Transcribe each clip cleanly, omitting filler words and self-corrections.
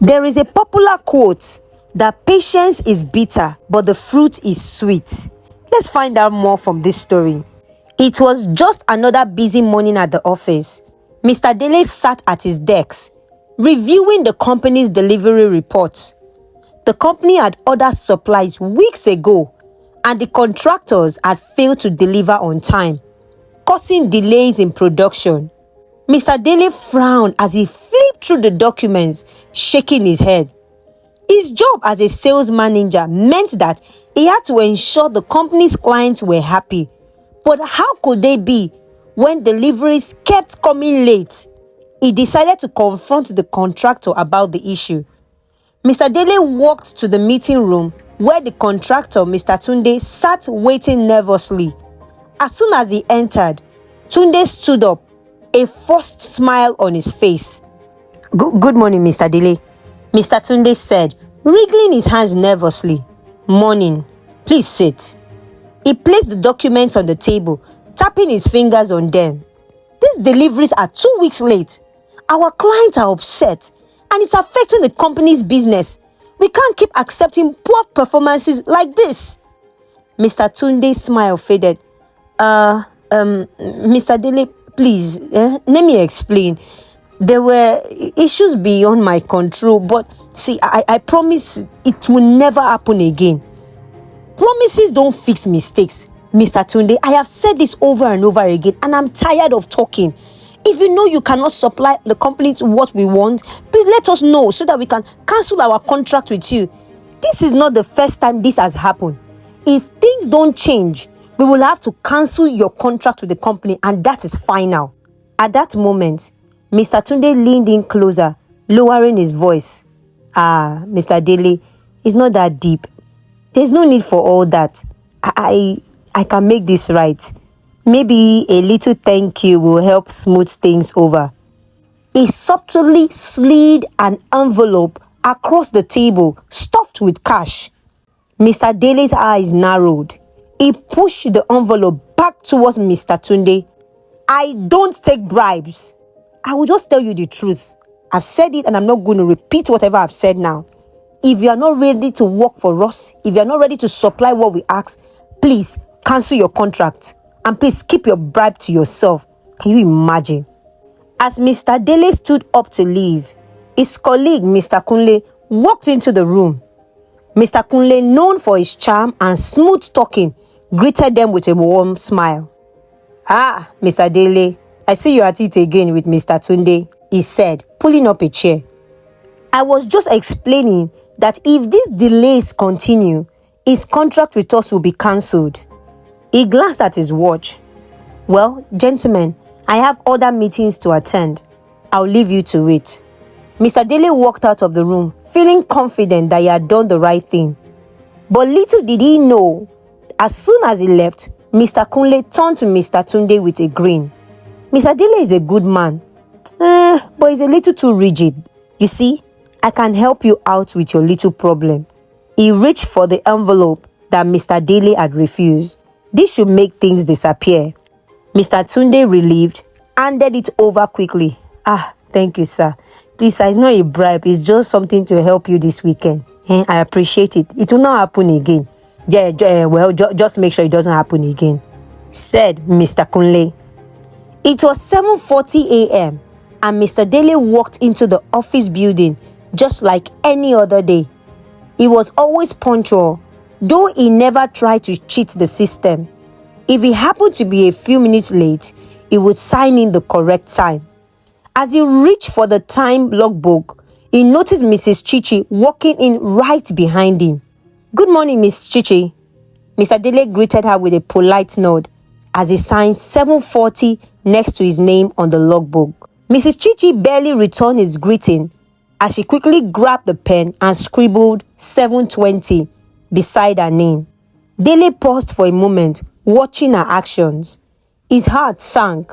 There is a popular quote that patience is bitter, but the fruit is sweet. Let's find out more from this story. It was just another busy morning at the office. Mr. Dele sat at his desk, reviewing the company's delivery reports. The company had ordered supplies weeks ago, and the contractors had failed to deliver on time, causing delays in production. Mr. Dele frowned as he flipped through the documents, shaking his head. His job as a sales manager meant that he had to ensure the company's clients were happy. But how could they be when deliveries kept coming late? He decided to confront the contractor about the issue. Mr. Dele walked to the meeting room where the contractor, Mr. Tunde, sat waiting nervously. As soon as he entered, Tunde stood up, a forced smile on his face. Good morning, Mr. Dele, Mr. Tunde said, wriggling his hands nervously. Morning. Please sit. He placed the documents on the table, tapping his fingers on them. These deliveries are 2 weeks late. Our clients are upset, and it's affecting the company's business. We can't keep accepting poor performances like this. Mr. Tunde's smile faded. Mr. Dele, please, let me explain. There were issues beyond my control, but see, I promise it will never happen again. Promises don't fix mistakes, Mr. Tunde. I have said this over and over again, and I'm tired of talking. If you know you cannot supply the company to what we want, please let us know so that we can cancel our contract with you. This is not the first time this has happened. If things don't change, we will have to cancel your contract with the company, and that is final. At that moment, Mr. Tunde leaned in closer, lowering his voice. Mr. Dele, it's not that deep. There's no need for all that. I can make this right. Maybe a little thank you will help smooth things over. He subtly slid an envelope across the table, stuffed with cash. Mr. Dele's eyes narrowed. He pushed the envelope back towards Mr. Tunde. I don't take bribes. I will just tell you the truth. I've said it and I'm not going to repeat whatever I've said now. If you are not ready to work for us, if you are not ready to supply what we ask, please cancel your contract. And please keep your bribe to yourself. Can you imagine? As Mr. Dele stood up to leave, his colleague, Mr. Kunle, walked into the room. Mr. Kunle, known for his charm and smooth talking, greeted them with a warm smile. Mr. Dele, I see you at it again with Mr. Tunde, he said, pulling up a chair. I was just explaining that if these delays continue, his contract with us will be cancelled. He glanced at his watch. Well, gentlemen, I have other meetings to attend. I'll leave you to it. Mr. Dele walked out of the room, feeling confident that he had done the right thing. But little did he know, as soon as he left, Mr. Kunle turned to Mr. Tunde with a grin. Mr. Dele is a good man, but he's a little too rigid. You see, I can help you out with your little problem. He reached for the envelope that Mr. Dele had refused. This should make things disappear. Mr. Tunde, relieved, handed it over quickly. Thank you, sir. Please, sir, it's not a bribe. It's just something to help you this weekend. I appreciate it. It will not happen again. Just make sure it doesn't happen again, said Mr. Kunle. It was 7:40 a.m. and Mr. Dele walked into the office building just like any other day. He was always punctual, though he never tried to cheat the system. If he happened to be a few minutes late, he would sign in the correct time. As he reached for the time logbook, he noticed Mrs. Chichi walking in right behind him. Good morning, Miss Chichi. Mr. Dele greeted her with a polite nod as he signed 7:40 next to his name on the logbook. Mrs. Chichi barely returned his greeting as she quickly grabbed the pen and scribbled 7:20 beside her name. Dele paused for a moment, watching her actions. His heart sank.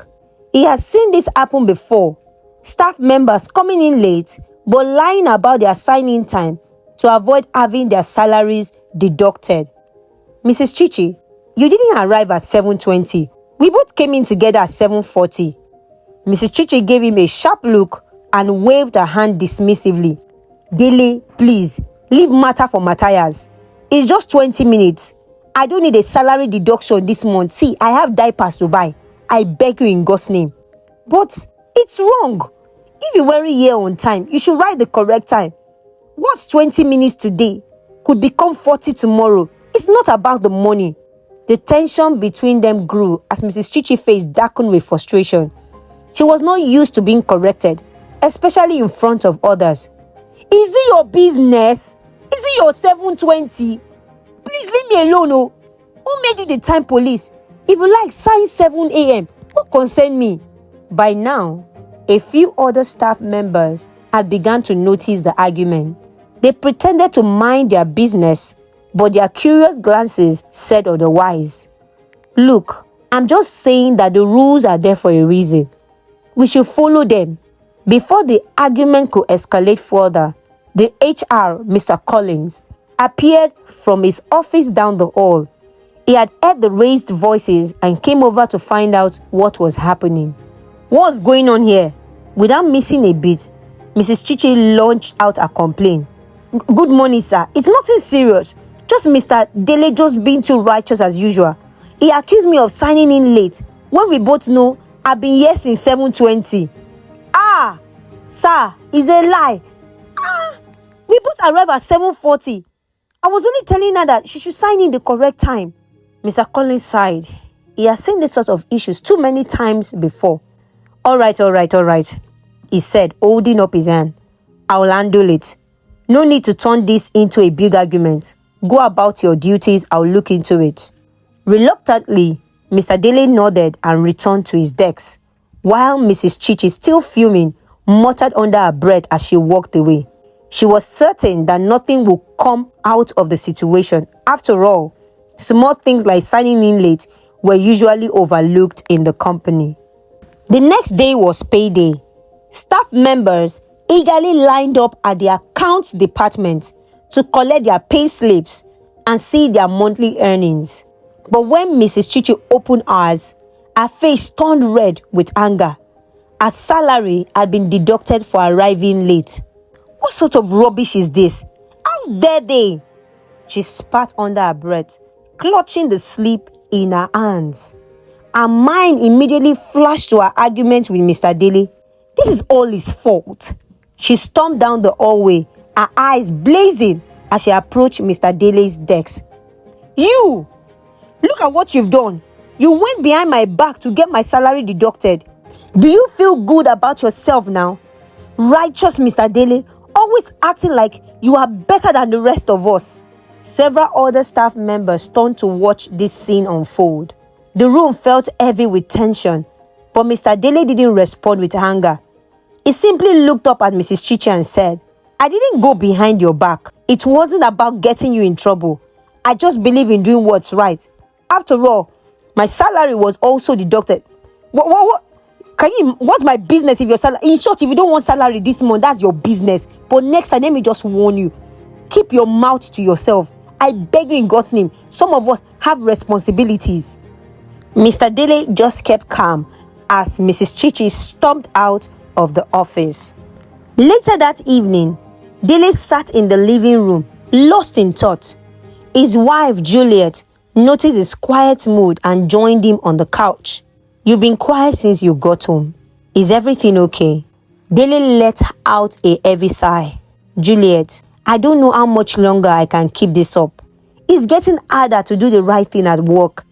He had seen this happen before. Staff members coming in late but lying about their sign-in time to avoid having their salaries deducted. Mrs. Chichi, you didn't arrive at 7:20. We both came in together at 7:40. Mrs. Chichi gave him a sharp look and waved her hand dismissively. Dele, please, leave matter for Matthias. It's just 20 minutes. I don't need a salary deduction this month. See, I have diapers to buy. I beg you in God's name. But it's wrong. If you weren't here on time, you should write the correct time. What's 20 minutes today could become 40 tomorrow. It's not about the money. The tension between them grew as Mrs. Chichi's face darkened with frustration. She was not used to being corrected, especially in front of others. Is it your business? Is it your 720? Please leave me alone, oh. Who made you the time police? If you like, sign 7 a.m. What concern me? By now, a few other staff members had begun to notice the argument. They pretended to mind their business, but their curious glances said otherwise. Look, I'm just saying that the rules are there for a reason. We should follow them. Before the argument could escalate further, the HR, Mr. Collins, appeared from his office down the hall. He had heard the raised voices and came over to find out what was happening. What's going on here? Without missing a beat, Mrs. Chichi launched out a complaint. Good morning, sir. It's nothing serious. Just Mr. Dele just being too righteous as usual. He accused me of signing in late when we both know I've been here since 7:20. Sir, it's a lie. We both arrived at 7:40. I was only telling her that she should sign in the correct time. Mr. Collins sighed. He has seen this sort of issues too many times before. All right, he said, holding up his hand. I'll handle it. No need to turn this into a big argument. Go about your duties, I'll look into it. Reluctantly, Mr. Dele nodded and returned to his desk, while Mrs. Chichi, still fuming, muttered under her breath as she walked away. She was certain that nothing would come out of the situation. After all, small things like signing in late were usually overlooked in the company. The next day was payday. Staff members eagerly lined up at the accounts department to collect their pay slips and see their monthly earnings. But when Mrs. Chichi opened hers, her face turned red with anger. Her salary had been deducted for arriving late. What sort of rubbish is this? How dare they? She spat under her breath, clutching the slip in her hands. Her mind immediately flashed to her argument with Mr. Dele. This is all his fault. She stormed down the hallway, her eyes blazing as she approached Mr. Dele's desk. You! Look at what you've done. You went behind my back to get my salary deducted. Do you feel good about yourself now? Righteous Mr. Dele, always acting like you are better than the rest of us. Several other staff members turned to watch this scene unfold. The room felt heavy with tension, but Mr. Dele didn't respond with anger. He simply looked up at Mrs. Chichi and said, I didn't go behind your back. It wasn't about getting you in trouble. I just believe in doing what's right. After all, my salary was also deducted. What? What's my business if your salary? In short, if you don't want salary this month, that's your business. But next time, let me just warn you. Keep your mouth to yourself. I beg you in God's name. Some of us have responsibilities. Mr. Dele just kept calm as Mrs. Chichi stormed out of the office. Later that evening, Dele sat in the living room, lost in thought. His wife, Juliet, noticed his quiet mood and joined him on the couch. You've been quiet since you got home. Is everything okay? Dele let out a heavy sigh. Juliet, I don't know how much longer I can keep this up. It's getting harder to do the right thing at work.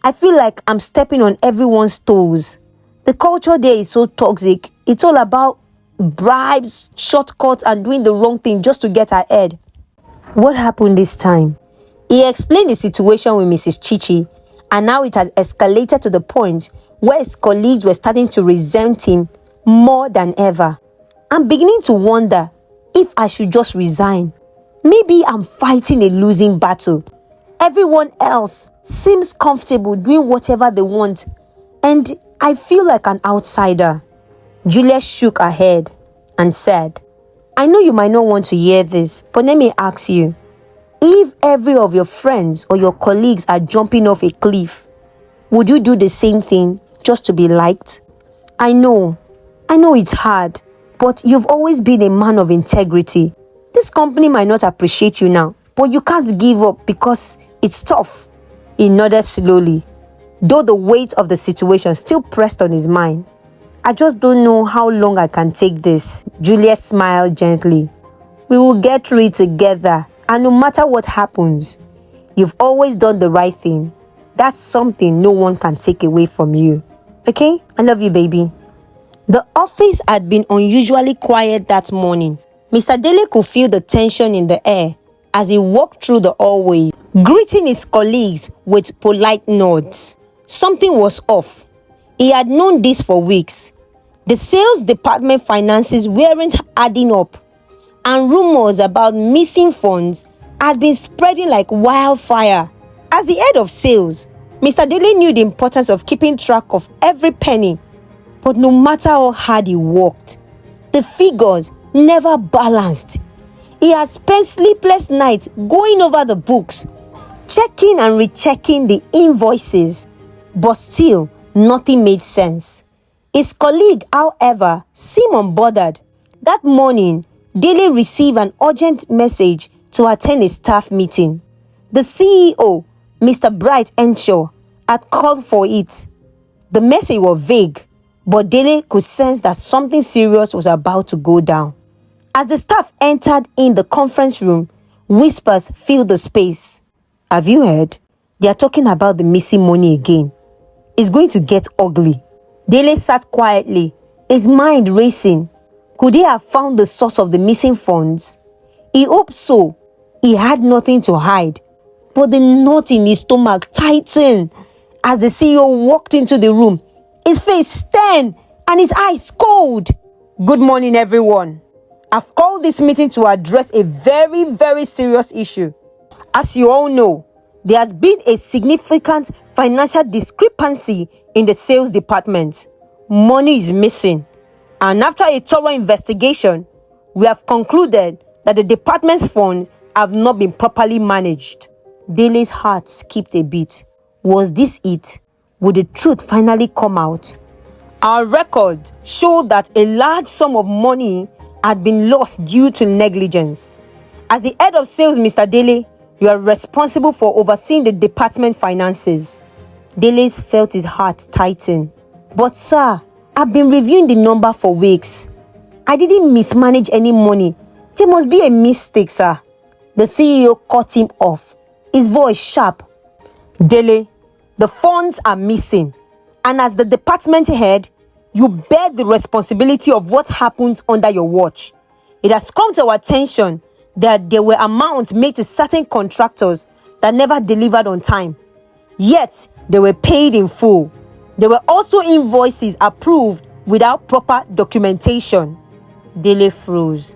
I feel like I'm stepping on everyone's toes. The culture there is so toxic. It's all about bribes, shortcuts, and doing the wrong thing just to get ahead. What happened this time? He explained the situation with Mrs. Chichi, and now it has escalated to the point where his colleagues were starting to resent him more than ever. I'm beginning to wonder if I should just resign. Maybe I'm fighting a losing battle. Everyone else seems comfortable doing whatever they want, and I feel like an outsider. Julia shook her head and said, I know you might not want to hear this, but let me ask you. If every of your friends or your colleagues are jumping off a cliff, would you do the same thing just to be liked? I know it's hard, but you've always been a man of integrity. This company might not appreciate you now, but you can't give up because it's tough. He nodded slowly, though the weight of the situation still pressed on his mind. I just don't know how long I can take this. Juliet smiled gently. We will get through it together, and no matter what happens, you've always done the right thing. That's something no one can take away from you. Okay? I love you, baby. The office had been unusually quiet that morning. Mr. Dele could feel the tension in the air as he walked through the hallway, greeting his colleagues with polite nods. Something was off. He had known this for weeks. The sales department finances weren't adding up, and rumors about missing funds had been spreading like wildfire. As the head of sales, Mr. Dele knew the importance of keeping track of every penny. But no matter how hard he worked, the figures never balanced. He had spent sleepless nights going over the books, checking and rechecking the invoices, but still nothing made sense. His colleague, however, seemed unbothered. That morning, Dele received an urgent message to attend a staff meeting. The CEO, Mr. Bright Henshaw, had called for it. The message was vague, but Dele could sense that something serious was about to go down. As the staff entered in the conference room, whispers filled the space. Have you heard? They are talking about the missing money again. It's going to get ugly. Dele sat quietly, his mind racing. Could he have found the source of the missing funds? He hoped so. He had nothing to hide. But the knot in his stomach tightened as the CEO walked into the room, his face stern and his eyes cold. Good morning, everyone. I've called this meeting to address a very, very serious issue. As you all know, there has been a significant financial discrepancy in the sales department. Money is missing, and after a thorough investigation, we have concluded that the department's funds have not been properly managed. Dele's heart skipped a beat. Was this it? Would the truth finally come out? Our records show that a large sum of money had been lost due to negligence. As the head of sales, Mr. Dele, you are responsible for overseeing the department finances. Dele felt his heart tighten. But sir, I've been reviewing the number for weeks. I didn't mismanage any money. There must be a mistake, sir. The CEO cut him off, his voice sharp. Dele, the funds are missing, and as the department head, you bear the responsibility of what happens under your watch. It has come to our attention that there were amounts made to certain contractors that never delivered on time, yet they were paid in full. There were also invoices approved without proper documentation. Dele froze.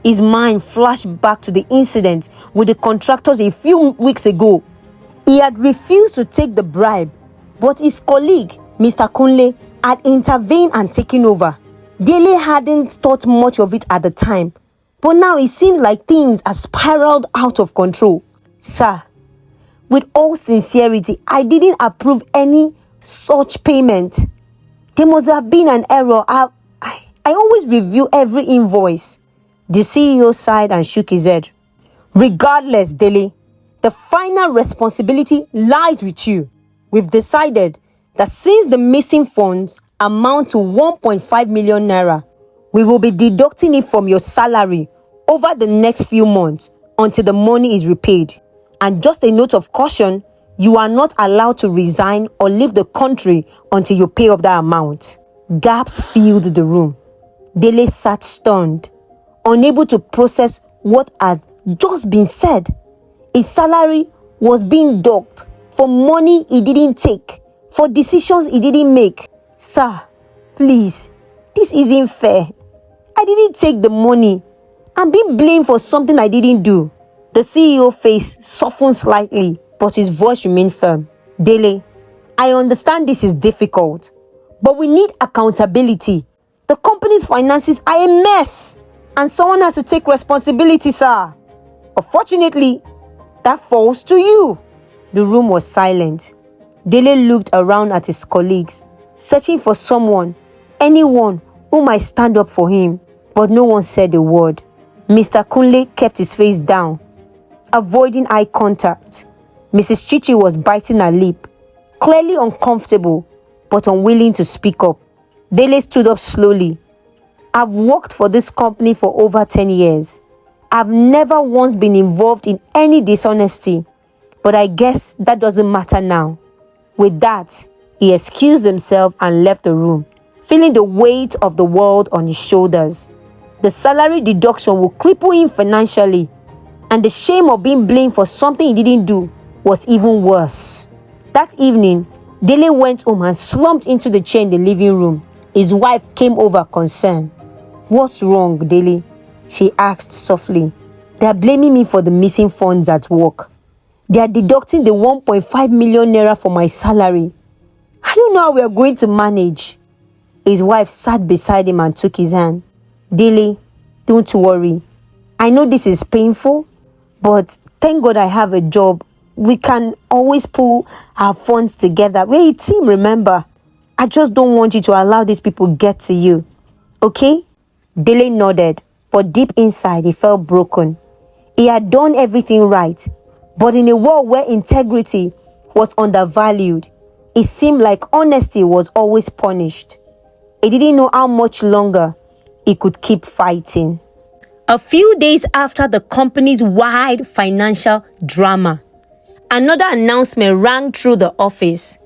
His mind flashed back to the incident with the contractors a few weeks ago. He had refused to take the bribe, but his colleague, Mr. Kunle, had intervened and taken over. Dele hadn't thought much of it at the time, but now it seems like things are spiraled out of control. Sir, with all sincerity, I didn't approve any such payment. There must have been an error. I always review every invoice. The CEO sighed and shook his head. Regardless, Dele, the final responsibility lies with you. We've decided that since the missing funds amount to 1.5 million naira, we will be deducting it from your salary over the next few months until the money is repaid. And just a note of caution, you are not allowed to resign or leave the country until you pay up that amount. Gaps filled the room. Dele sat stunned, unable to process what had just been said. His salary was being docked for money he didn't take, for decisions he didn't make. Sir, please, this isn't fair. I didn't take the money. I'm being blamed for something I didn't do. The CEO face softened slightly, but his voice remained firm. Dele, I understand this is difficult, but we need accountability. The company's finances are a mess, and someone has to take responsibility, sir. Unfortunately, that falls to you. The room was silent. Dele looked around at his colleagues, searching for someone, anyone who might stand up for him, but no one said a word. Mr. Kunle kept his face down, avoiding eye contact. Mrs. Chichi was biting her lip, clearly uncomfortable, but unwilling to speak up. Dele stood up slowly. I've worked for this company for over 10 years. I've never once been involved in any dishonesty, but I guess that doesn't matter now. With that, he excused himself and left the room, feeling the weight of the world on his shoulders. The salary deduction will cripple him financially, and the shame of being blamed for something he didn't do was even worse. That evening, Dele went home and slumped into the chair in the living room. His wife came over concerned. "What's wrong, Dele?" she asked softly. "They are blaming me for the missing funds at work. They are deducting the 1.5 million naira from my salary. I don't know how we are going to manage." His wife sat beside him and took his hand. "Dele, don't worry. I know this is painful, but thank God I have a job. We can always pull our funds together. We're a team, remember? I just don't want you to allow these people get to you. Okay?" Dele nodded, but deep inside he felt broken. He had done everything right, but in a world where integrity was undervalued, it seemed like honesty was always punished. He didn't know how much longer he could keep fighting. A few days after the company's wide financial drama, another announcement rang through the office.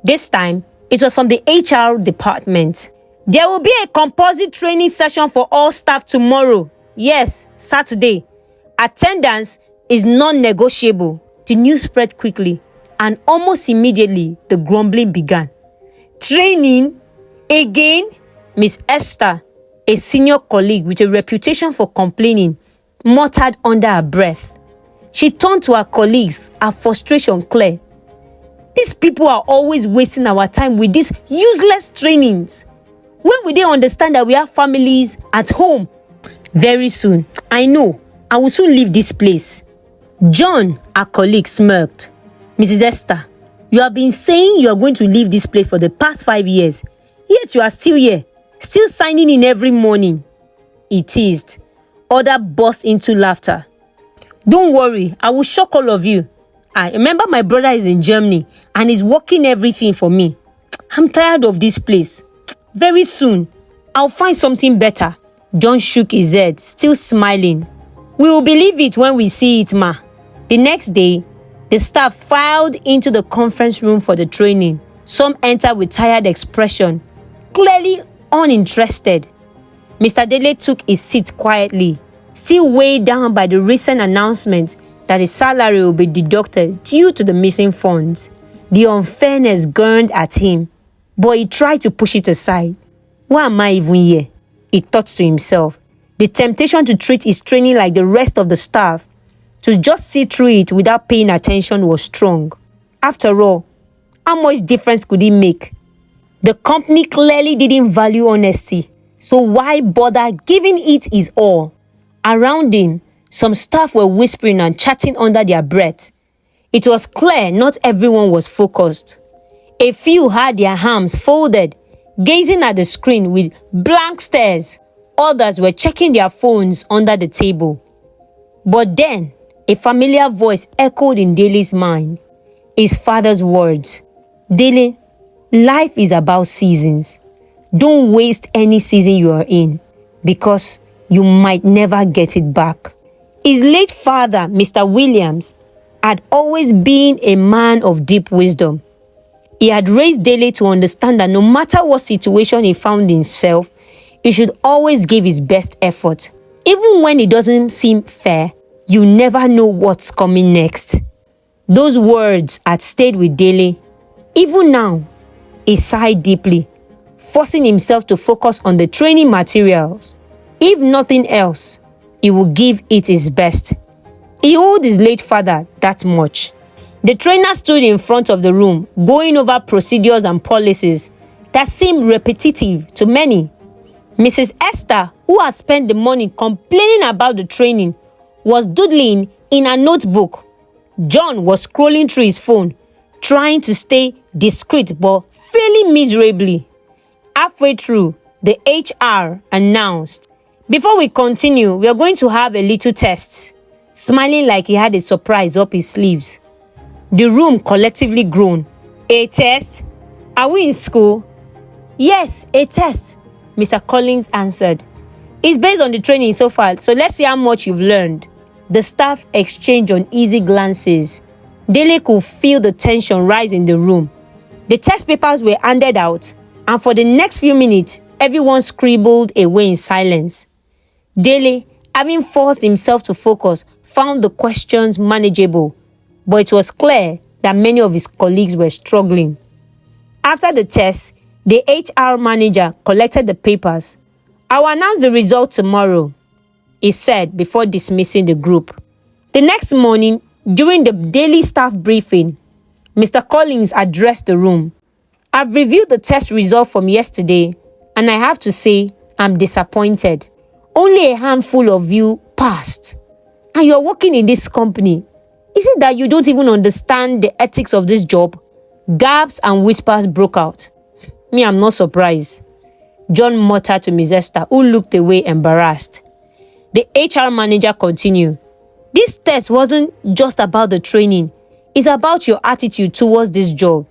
This time, it was from the HR department. "There will be a compulsory training session for all staff tomorrow. Yes, Saturday. Attendance is non-negotiable." The news spread quickly, and almost immediately, the grumbling began. "Training? Again?" Miss Esther, a senior colleague with a reputation for complaining, muttered under her breath. She turned to her colleagues, her frustration clear. "These people are always wasting our time with these useless trainings. When will they understand that we have families at home?" "Very soon. I know. I will soon leave this place." John, her colleague, smirked. "Mrs. Esther, you have been saying you are going to leave this place for the past 5 years, yet you are still here, still signing in every morning." He teased. Others burst into laughter. "Don't worry, I will shock all of you. I remember my brother is in Germany and is working everything for me. I'm tired of this place. Very soon, I'll find something better." John shook his head, still smiling. "We will believe it when we see it, ma." The next day, the staff filed into the conference room for the training. Some entered with tired expression, clearly uninterested. Mr. Dele took his seat quietly, still weighed down by the recent announcement that his salary will be deducted due to the missing funds. The unfairness burned at him, but he tried to push it aside. "Why am I even here?" he thought to himself. The temptation to treat his training like the rest of the staff, to just see through it without paying attention, was strong. After all, how much difference could it make? The company clearly didn't value honesty, so why bother giving it his all? Around him, some staff were whispering and chatting under their breath. It was clear not everyone was focused. A few had their arms folded, gazing at the screen with blank stares. Others were checking their phones under the table. But then, a familiar voice echoed in Dele's mind. His father's words. "Dele, life is about seasons. Don't waste any season you are in, because you might never get it back." His late father, Mr. Williams, had always been a man of deep wisdom. He had raised Dele to understand that no matter what situation he found himself, he should always give his best effort. Even when it doesn't seem fair, you never know what's coming next. Those words had stayed with Dele. Even now, he sighed deeply, forcing himself to focus on the training materials. If nothing else, he would give it his best. He owed his late father that much. The trainer stood in front of the room, going over procedures and policies that seemed repetitive to many. Mrs. Esther, who had spent the morning complaining about the training, was doodling in a notebook. John was scrolling through his phone, trying to stay discreet but failing miserably. Halfway through, the HR announced, Before we continue, we are going to have a little test. Smiling like he had a surprise up his sleeves. The room collectively groaned. A test? Are we in school? Yes, a test, Mr. Collins answered. It's based on the training so far, so let's see how much you've learned. The staff exchanged uneasy glances. Dele could feel the tension rise in the room. The test papers were handed out, and for the next few minutes, everyone scribbled away in silence. Dele, having forced himself to focus, found the questions manageable, but it was clear that many of his colleagues were struggling. After the test, the HR manager collected the papers. I will announce the result tomorrow, he said before dismissing the group. The next morning, during the daily staff briefing, Mr. Collins addressed the room. I've reviewed the test result from yesterday, and I have to say I'm disappointed. Only a handful of you passed, and you're working in this company. Is it that you don't even understand the ethics of this job? Gasps and whispers broke out. Me, I'm not surprised, John muttered to Miss Esther, who looked away embarrassed. The HR manager continued. This test wasn't just about the training. It's about your attitude towards this job.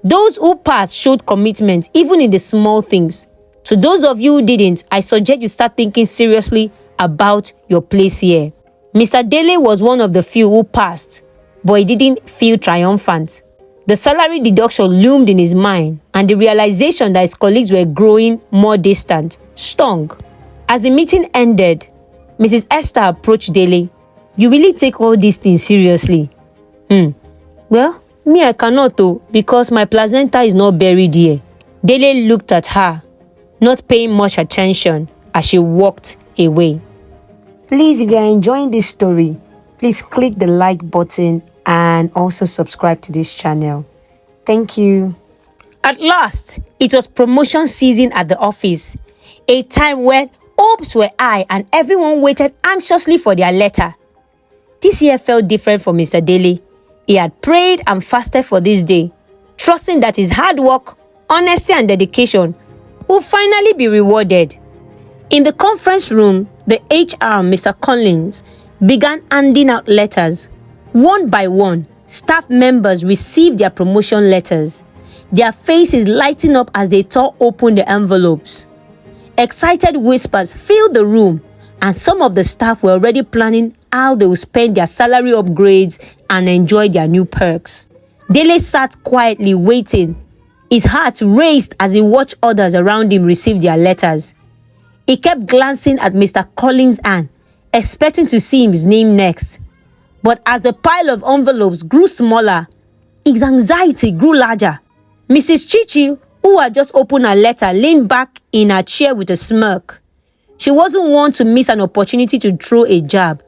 Those who passed showed commitment, even in the small things. To those of you who didn't, I suggest you start thinking seriously about your place here. Mr. Dele was one of the few who passed, but he didn't feel triumphant. The salary deduction loomed in his mind, and the realization that his colleagues were growing more distant stung. As the meeting ended, Mrs. Esther approached Dele. You really take all these things seriously? Well, me I cannot though, because my placenta is not buried here. Dele looked at her, not paying much attention as she walked away. Please, if you are enjoying this story, please click the like button and also subscribe to this channel. Thank you. At last, it was promotion season at the office, a time when hopes were high and everyone waited anxiously for their letter. This year felt different for Mr. Dele. He had prayed and fasted for this day, trusting that his hard work, honesty and dedication would finally be rewarded. In the conference room, the HR, Mr. Collins, began handing out letters. One by one, staff members received their promotion letters. Their faces lighting up as they tore open the envelopes. Excited whispers filled the room, and some of the staff were already planning how they would spend their salary upgrades and enjoy their new perks. Dele sat quietly waiting. His heart raced as he watched others around him receive their letters. He kept glancing at Mr. Collins' hand, expecting to see his name next. But as the pile of envelopes grew smaller, his anxiety grew larger. Mrs. Chichi, who had just opened her letter, leaned back in her chair with a smirk. She wasn't one to miss an opportunity to throw a jab.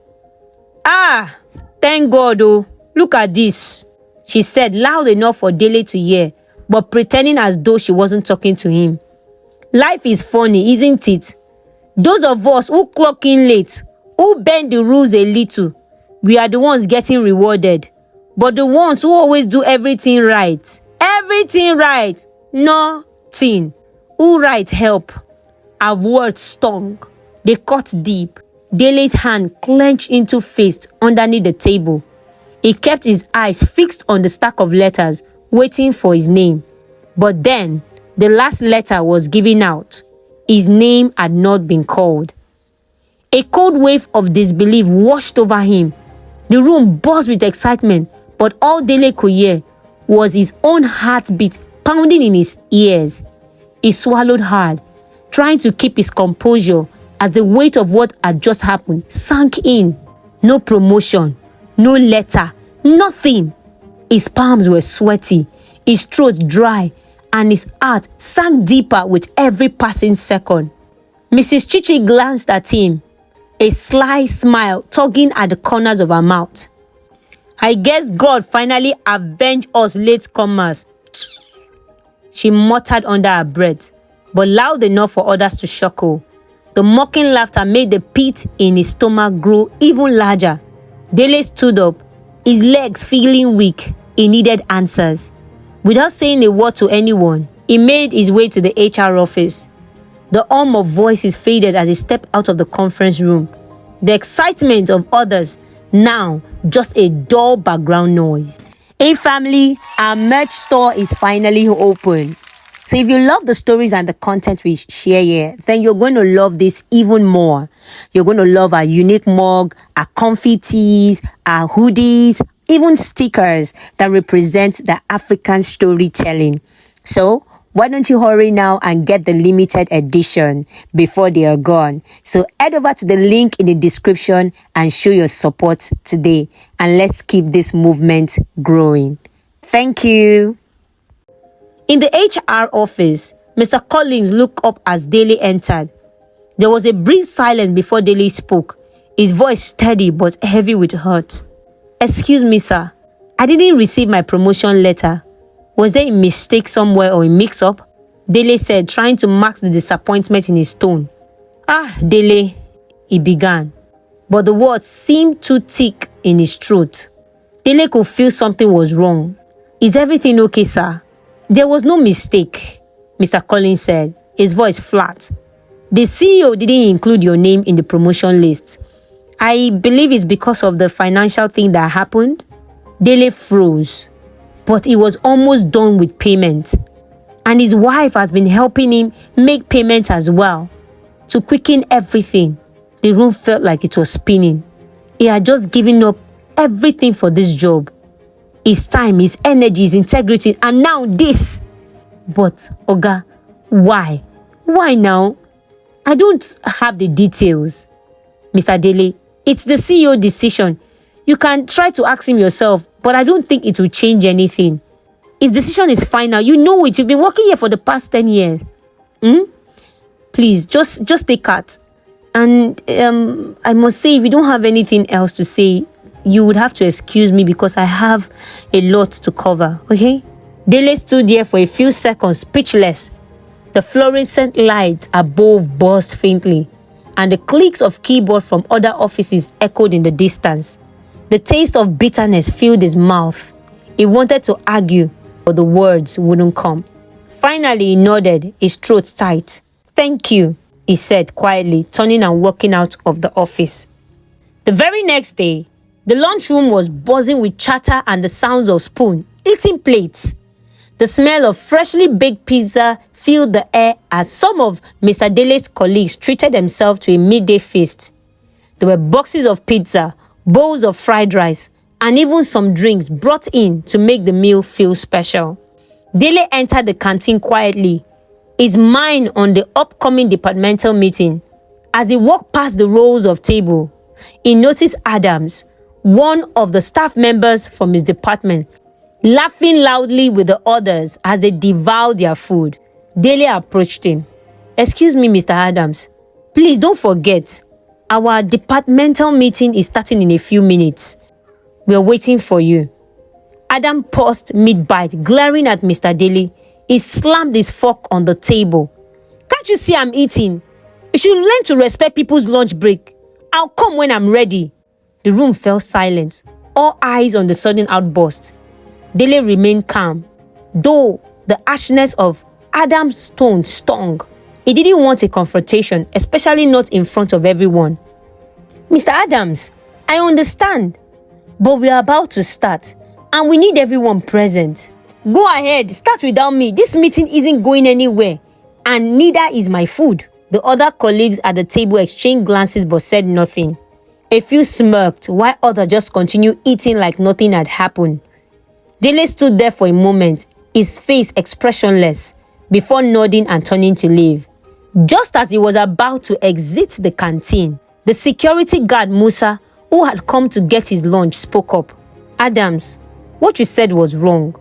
Ah, thank God, oh, look at this, she said loud enough for Dele to hear, but pretending as though she wasn't talking to him. Life is funny, isn't it? Those of us who clock in late, who bend the rules a little, we are the ones getting rewarded. But the ones who always do everything right, nothing. Who write help? Our words stung. They cut deep. Dele's hand clenched into fist underneath the table. He kept his eyes fixed on the stack of letters, waiting for his name. But then, the last letter was given out. His name had not been called. A cold wave of disbelief washed over him. The room buzzed with excitement, but all Dele could hear was his own heartbeat pounding in his ears. He swallowed hard, trying to keep his composure as the weight of what had just happened sank in. No promotion, no letter, nothing. His palms were sweaty, his throat dry, and his heart sank deeper with every passing second. Mrs. Chichi glanced at him, a sly smile tugging at the corners of her mouth. I guess God finally avenged us latecomers, she muttered under her breath, but loud enough for others to chuckle. The mocking laughter made the pit in his stomach grow even larger. Dele stood up, his legs feeling weak. He needed answers. Without saying a word to anyone, he made his way to the HR office. The hum of voices faded as he stepped out of the conference room. The excitement of others, now just a dull background noise. Hey family, our merch store is finally open. So if you love the stories and the content we share here, then you're going to love this even more. You're going to love our unique mug, our comfy tees, our hoodies, even stickers that represent the African storytelling. So why don't you hurry now and get the limited edition before they are gone? So head over to the link in the description and show your support today. And let's keep this movement growing. Thank you. In the HR office, Mr. Collins looked up as Dele entered. There was a brief silence before Dele spoke, his voice steady but heavy with hurt. Excuse me, sir. I didn't receive my promotion letter. Was there a mistake somewhere or a mix-up? Dele said, trying to mask the disappointment in his tone. Dele, he began, but the words seemed too thick in his throat. Dele could feel something was wrong. Is everything okay, sir? There was no mistake, Mr. Collins said, his voice flat. The CEO didn't include your name in the promotion list. I believe it's because of the financial thing that happened. Dele froze, but he was almost done with payment. And his wife has been helping him make payments as well. To quicken everything, the room felt like it was spinning. He had just given up everything for this job. His time, his energy, his integrity, and now this. But, Oga, why? Why now? I don't have the details. Mr. Dele, it's the CEO decision. You can try to ask him yourself, but I don't think it will change anything. His decision is final. You know it. You've been working here for the past 10 years. Please, just take heart. And I must say, if you don't have anything else to say, you would have to excuse me because I have a lot to cover, okay? Dele stood there for a few seconds, speechless. The fluorescent light above buzzed faintly, and the clicks of keyboard from other offices echoed in the distance. The taste of bitterness filled his mouth. He wanted to argue, but the words wouldn't come. Finally, he nodded, his throat tight. Thank you, he said quietly, turning and walking out of the office. The very next day, the lunchroom was buzzing with chatter and the sounds of spoon eating plates. The smell of freshly baked pizza filled the air as some of Mr. Dele's colleagues treated themselves to a midday feast. There were boxes of pizza, bowls of fried rice, and even some drinks brought in to make the meal feel special. Dele entered the canteen quietly, his mind on the upcoming departmental meeting. As he walked past the rows of table, he noticed Adams, one of the staff members from his department, laughing loudly with the others as they devoured their food. Dele approached him. Excuse me, Mr. Adams. Please don't forget, our departmental meeting is starting in a few minutes. We're waiting for you. Adam paused mid-bite, glaring at Mr. Dele. He slammed his fork on the table. Can't you see I'm eating? You should learn to respect people's lunch break. I'll come when I'm ready. The room fell silent, all eyes on the sudden outburst. Dele remained calm, though the harshness of Adam's tone stung. He didn't want a confrontation, especially not in front of everyone. Mr. Adams, I understand, but we are about to start, and we need everyone present. Go ahead, start without me. This meeting isn't going anywhere, and neither is my food. The other colleagues at the table exchanged glances but said nothing. A few smirked, while others just continued eating like nothing had happened. Dele stood there for a moment, his face expressionless, before nodding and turning to leave. Just as he was about to exit the canteen, the security guard Musa, who had come to get his lunch, spoke up. Adams, what you said was wrong.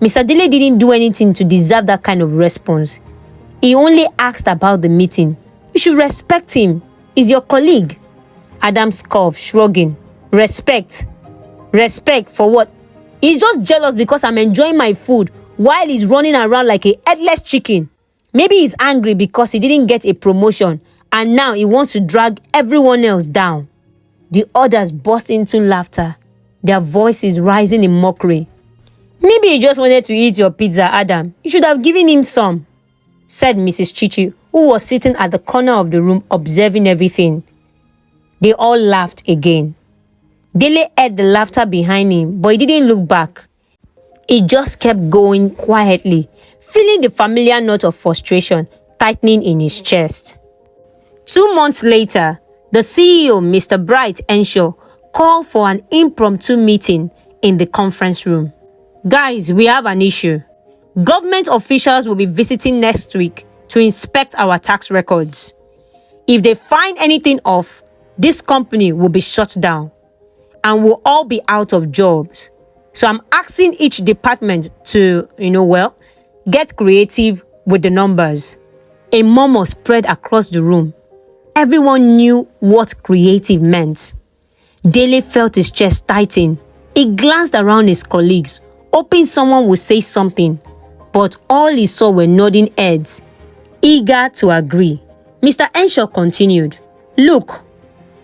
Mr. Dele didn't do anything to deserve that kind of response. He only asked about the meeting. You should respect him. He's your colleague. Adams coughed, shrugging. Respect? Respect for what? He's just jealous because I'm enjoying my food while he's running around like a headless chicken. Maybe he's angry because he didn't get a promotion and now he wants to drag everyone else down. The others burst into laughter, their voices rising in mockery. Maybe he just wanted to eat your pizza, Adam. You should have given him some. said Mrs. Chichi, who was sitting at the corner of the room observing everything. They all laughed again. Dele heard the laughter behind him, but he didn't look back. He just kept going quietly, feeling the familiar note of frustration tightening in his chest. 2 months later, the CEO, Mr. Bright Enshaw, called for an impromptu meeting in the conference room. Guys, we have an issue. Government officials will be visiting next week to inspect our tax records. If they find anything off, this company will be shut down and we'll all be out of jobs. So I'm asking each department to, get creative with the numbers. A murmur spread across the room. Everyone knew what creative meant. Dele felt his chest tighten. He glanced around his colleagues, hoping someone would say something. But all he saw were nodding heads, eager to agree. Mr. Enshaw continued, "Look,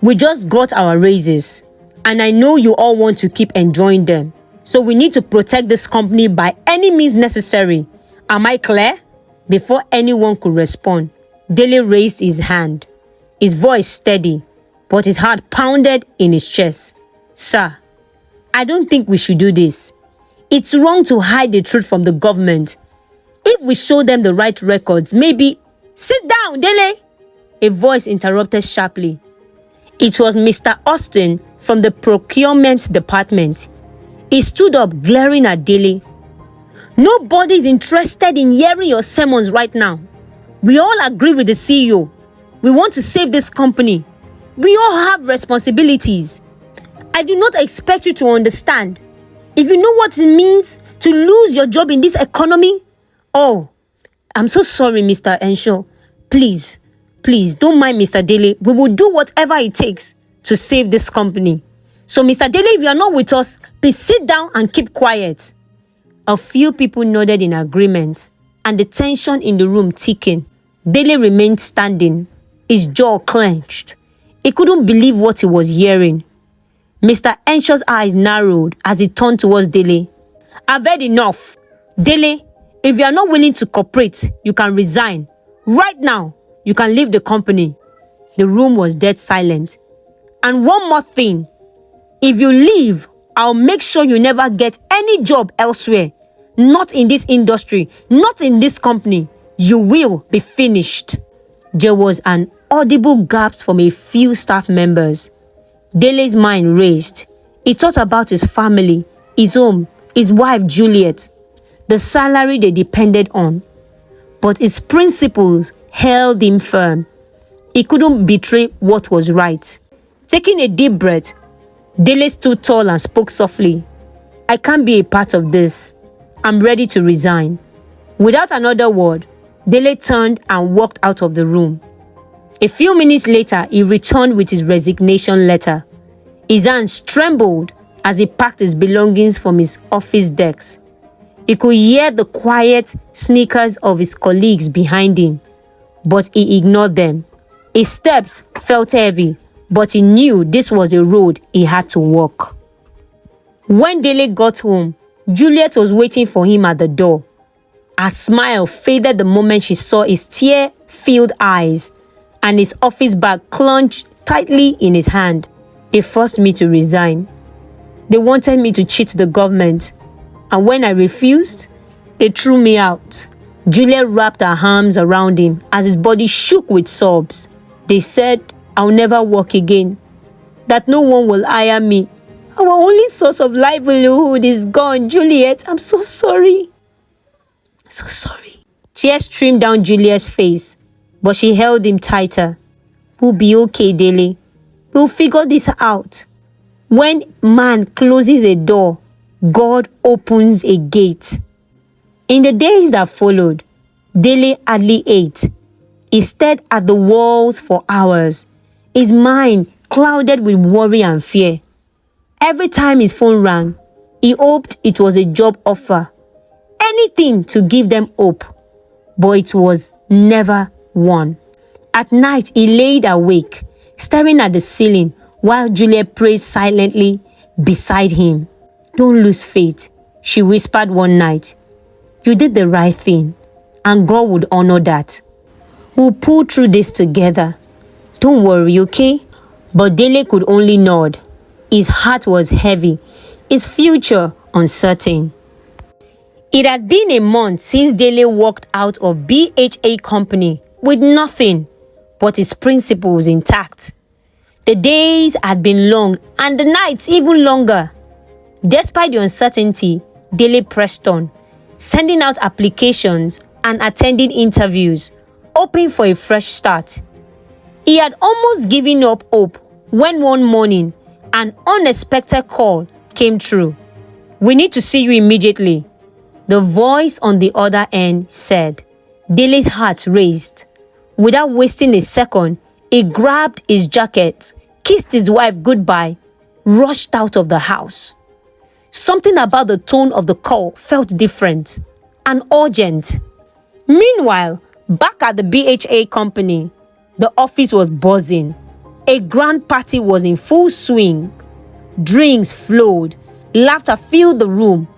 we just got our raises, and I know you all want to keep enjoying them. So we need to protect this company by any means necessary. Am I clear?" Before anyone could respond, Dele raised his hand, his voice steady, but his heart pounded in his chest. "Sir, I don't think we should do this. It's wrong to hide the truth from the government. If we show them the right records, maybe..." "Sit down, Dele!" a voice interrupted sharply. It was Mr. Austin from the procurement department. He stood up, glaring at Dele. "Nobody's interested in hearing your sermons right now. We all agree with the CEO. We want to save this company. We all have responsibilities. I do not expect you to understand. If you know what it means to lose your job in this economy..." "Oh, I'm so sorry, Mr. Enshaw. Please, don't mind Mr. Dele. We will do whatever it takes to save this company. So, Mr. Dele, if you are not with us, please sit down and keep quiet." A few people nodded in agreement, and the tension in the room thickened. Dele remained standing, his jaw clenched. He couldn't believe what he was hearing. Mr. Enshaw's eyes narrowed as he turned towards Dele. "I've heard enough. Dele, if you are not willing to cooperate, you can resign. Right now, you can leave the company." The room was dead silent. "And one more thing. If you leave, I'll make sure you never get any job elsewhere. Not in this industry, not in this company. You will be finished." There was an audible gasp from a few staff members. Dele's mind raced. He thought about his family, his home, his wife Juliet, the salary they depended on. But his principles held him firm. He couldn't betray what was right. Taking a deep breath, Dele stood tall and spoke softly. "I can't be a part of this. I'm ready to resign." Without another word, Dele turned and walked out of the room. A few minutes later, he returned with his resignation letter. His hands trembled as he packed his belongings from his office desk. He could hear the quiet sneakers of his colleagues behind him, but he ignored them. His steps felt heavy, but he knew this was a road he had to walk. When Dele got home, Juliet was waiting for him at the door. Her smile faded the moment she saw his tear-filled eyes and his office bag clenched tightly in his hand. "They forced me to resign. They wanted me to cheat the government. And when I refused, they threw me out." Juliet wrapped her arms around him as his body shook with sobs. "They said I'll never work again, that no one will hire me. Our only source of livelihood is gone. Juliet, I'm so sorry. So sorry." Tears streamed down Juliet's face, but she held him tighter. "We'll be okay, Dele. We'll figure this out. When man closes a door, God opens a gate." In the days that followed, Dele hardly ate. He stared at the walls for hours, his mind clouded with worry and fear. Every time his phone rang, he hoped it was a job offer. Anything to give them hope, but it was never one. At night, he laid awake, staring at the ceiling while Juliet prayed silently beside him. "Don't lose faith," she whispered one night. "You did the right thing, and God would honor that. We'll pull through this together. Don't worry, okay? But Dele could only nod. His heart was heavy, his future uncertain. It had been a month since Dele walked out of BHA company with nothing but his principles intact. The days had been long and the nights even longer. Despite the uncertainty, Dele pressed on, sending out applications and attending interviews, hoping for a fresh start. He had almost given up hope when one morning an unexpected call came through. "We need to see you immediately," the voice on the other end said. Dele's heart raced. Without wasting a second, he grabbed his jacket, kissed his wife goodbye, rushed out of the house. Something about the tone of the call felt different and urgent. Meanwhile, back at the BHA company, the office was buzzing. A grand party was in full swing. Drinks flowed, laughter filled the room,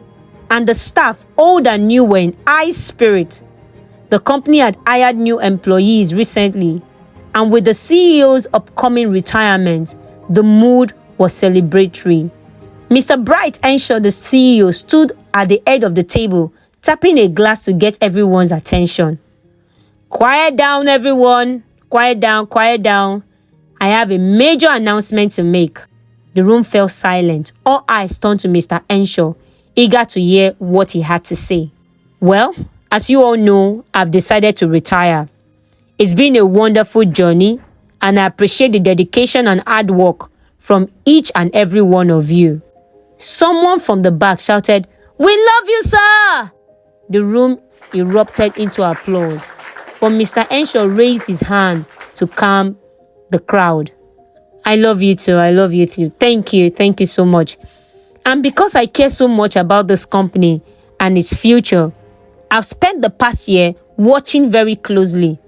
and the staff, old and new, were in high spirit. The company had hired new employees recently, and with the CEO's upcoming retirement, the mood was celebratory. Mr. Bright ensured the CEO stood at the head of the table, tapping a glass to get everyone's attention. "Quiet down, everyone. Quiet down, quiet down. I have a major announcement to make." The room fell silent. All eyes turned to Mr. Enshaw, eager to hear what he had to say. "Well, as you all know, I've decided to retire. It's been a wonderful journey, and I appreciate the dedication and hard work from each and every one of you." Someone from the back shouted, "We love you, sir!" The room erupted into applause, but Mr. Enshaw raised his hand to calm the crowd. "I love you too. I love you too. Thank you. Thank you so much. And because I care so much about this company and its future, I've spent the past year watching very closely,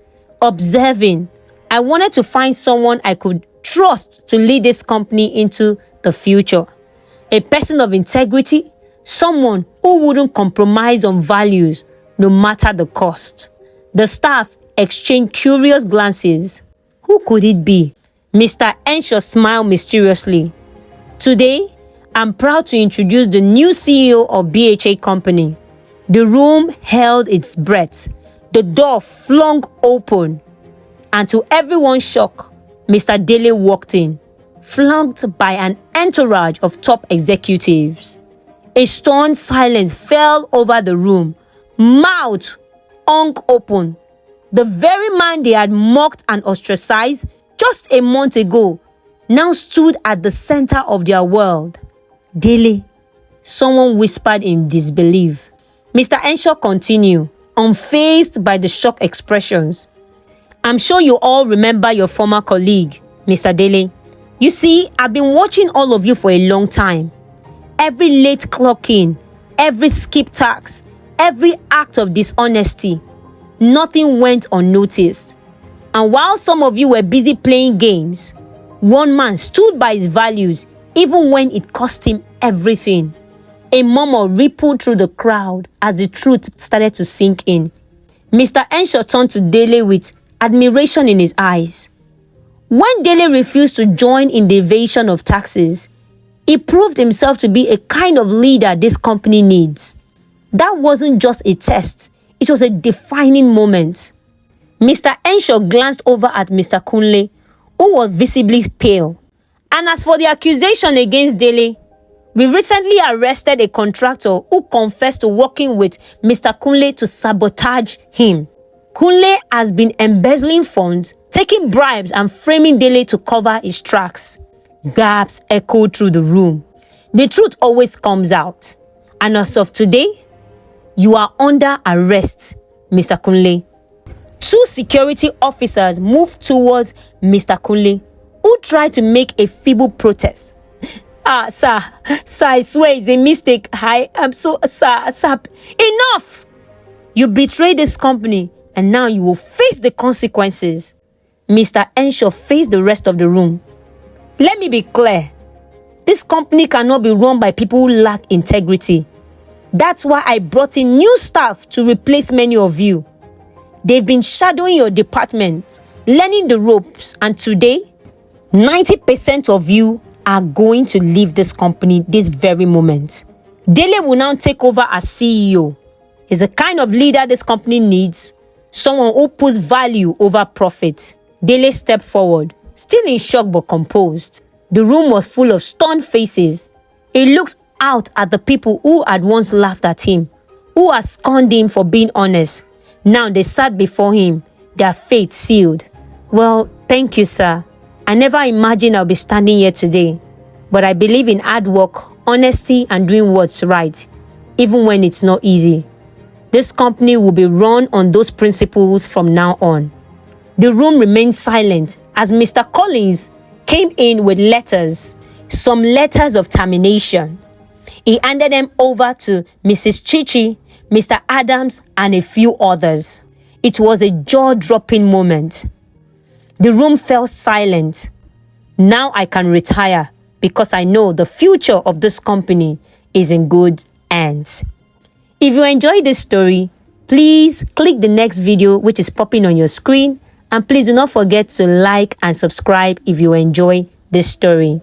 observing. I wanted to find someone I could trust to lead this company into the future. A person of integrity, someone who wouldn't compromise on values no matter the cost." The staff exchanged curious glances. Who could it be? Mr. Enshaw smiled mysteriously. "Today, I'm proud to introduce the new CEO of BHA Company." The room held its breath. The door flung open, and to everyone's shock, Mr. Dele walked in, flanked by an entourage of top executives. A stunned silence fell over the room, mouth hung open. The very man they had mocked and ostracized just a month ago now stood at the center of their world. "Dele," someone whispered in disbelief. Mr. Enshaw continued, unfazed by the shocked expressions. "I'm sure you all remember your former colleague, Mr. Dele. You see, I've been watching all of you for a long time. Every late clock in, every skip tax, every act of dishonesty, nothing went unnoticed. And while some of you were busy playing games, one man stood by his values even when it cost him everything." A murmur rippled through the crowd as the truth started to sink in. Mr. Enshaw turned to Dele with admiration in his eyes. When Dele refused to join in the evasion of taxes, he proved himself to be a kind of leader this company needs. That wasn't just a test, it was a defining moment. Mr. Enshaw glanced over at Mr. Kunle, who was visibly pale. "And as for the accusation against Dele, we recently arrested a contractor who confessed to working with Mr. Kunle to sabotage him. Kunle has been embezzling funds, taking bribes and framing Dele to cover his tracks." Gasps echoed through the room. The truth always comes out. And as of today, you are under arrest, Mr. Kunle. Two security officers moved towards Mr. Kunle, who tried to make a feeble protest. Sir, I swear it's a mistake. I'm so, sir, enough! You betrayed this company, and now you will face the consequences. Mr. Enshaw faced the rest of the room. Let me be clear. This company cannot be run by people who lack integrity. That's why I brought in new staff to replace many of you. They've been shadowing your department, learning the ropes, and today, 90% of you are going to leave this company this very moment. Dele will now take over as CEO. He's the kind of leader this company needs, someone who puts value over profit. Dele stepped forward, still in shock but composed. The room was full of stunned faces. He looked out at the people who had once laughed at him, who had scorned him for being honest. Now they sat before him, their fate sealed. Well, thank you, sir. I never imagined I'll be standing here today, but I believe in hard work, honesty, and doing what's right, even when it's not easy. This company will be run on those principles from now on. The room remained silent as Mr. Collins came in with letters, some letters of termination. He handed them over to Mrs. Chichi, Mr. Adams, and a few others. It was a jaw-dropping moment. The room fell silent. Now I can retire because I know the future of this company is in good hands. If you enjoyed this story, please click the next video which is popping on your screen, and please do not forget to like and subscribe if you enjoy this story.